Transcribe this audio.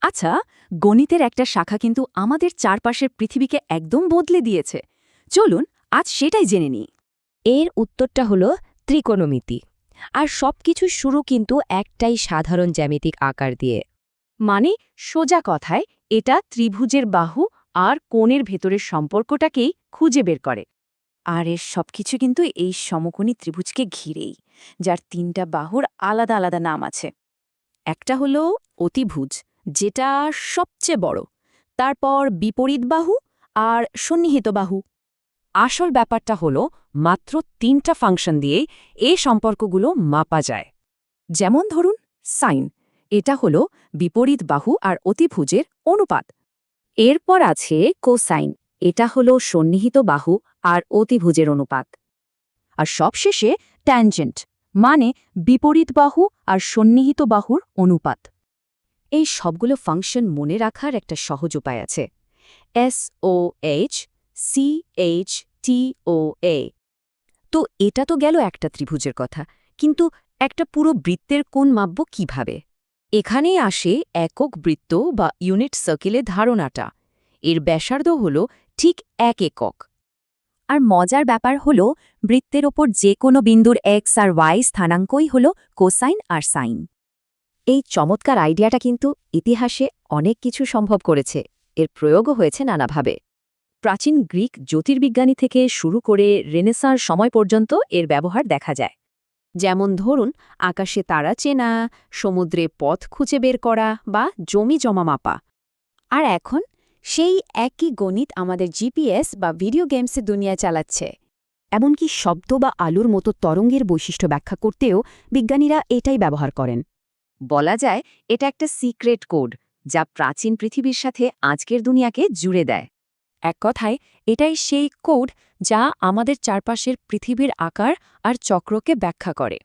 আচ্ছা, গণিতের একটা শাখা কিন্তু আমাদের চারপাশের পৃথিবীকে একদম বদলে দিয়েছে। চলুন আজ সেটাই জেনে নিই। এর উত্তরটা হলো ত্রিকোণমিতি। আর সবকিছু শুরু কিন্তু একটাই সাধারণ জ্যামিতিক আকার দিয়ে। মানে সোজা কথায় এটা ত্রিভুজের বাহু আর কোণের ভেতরের সম্পর্কটাকেই খুঁজে বের করে। আর এর সবকিছু কিন্তু এই সমকোণী ত্রিভুজকে ঘিরেই, যার তিনটা বাহুর আলাদা আলাদা নাম আছে। একটা হলো অতিভুজ, যেটা সবচেয়ে বড়, তারপর বিপরীত বাহু আর সন্নিহিত বাহু। আসল ব্যাপারটা হলো মাত্র তিনটা ফাংশন দিয়ে এই সম্পর্কগুলো মাপা যায়। যেমন ধরুন সাইন, এটা হলো বিপরীত বাহু আর অতিভুজের অনুপাত। এরপর আছে কোসাইন, এটা হলো সন্নিহিত বাহু আর অতিভুজের অনুপাত। আর সবশেষে ট্যানজেন্ট, মানে বিপরীত বাহু আর সন্নিহিত বাহুর অনুপাত। এই সবগুলো ফাংশন মনে রাখার একটা সহজ উপায় আছে। SOH CHTOA। তো এটা তো গেল একটা ত্রিভুজের কথা, কিন্তু একটা পুরো বৃত্তের কোণ মাপব কিভাবে? এখানেই আসে একক বৃত্ত বা ইউনিট সার্কেলের ধারণাটা। এর ব্যাসার্ধ হল ঠিক 1 একক। আর মজার ব্যাপার হল বৃত্তের ওপর যে কোনো বিন্দুর এক্স আর ওয়াই স্থানাঙ্কই হল কোসাইন আর সাইন। এই চমৎকার আইডিয়াটা কিন্তু ইতিহাসে অনেক কিছু সম্ভব করেছে। এর প্রয়োগও হয়েছে নানাভাবে। প্রাচীন গ্রিক জ্যোতির্বিজ্ঞানী থেকে শুরু করে রেনেসাঁর সময় পর্যন্ত এর ব্যবহার দেখা যায়। যেমন ধরুন আকাশে তারা চেনা, সমুদ্রে পথ খুঁজে বের করা বা জমি জমা মাপা। আর এখন সেই একই গণিত আমাদের জিপিএস বা ভিডিও গেমসের দুনিয়ায় চালাচ্ছে। এমনকি শব্দ বা আলোর মতো তরঙ্গের বৈশিষ্ট্য ব্যাখ্যা করতেও বিজ্ঞানীরা এটাই ব্যবহার করেন। বলা যায় এটা একটা সিক্রেট কোড, যা প্রাচীন পৃথিবীর সাথে আজকের দুনিয়াকে জুড়ে দেয়। এক কথায় এটাই সেই কোড যা আমাদের চারপাশের পৃথিবীর আকার আর চক্রকে ব্যাখ্যা করে।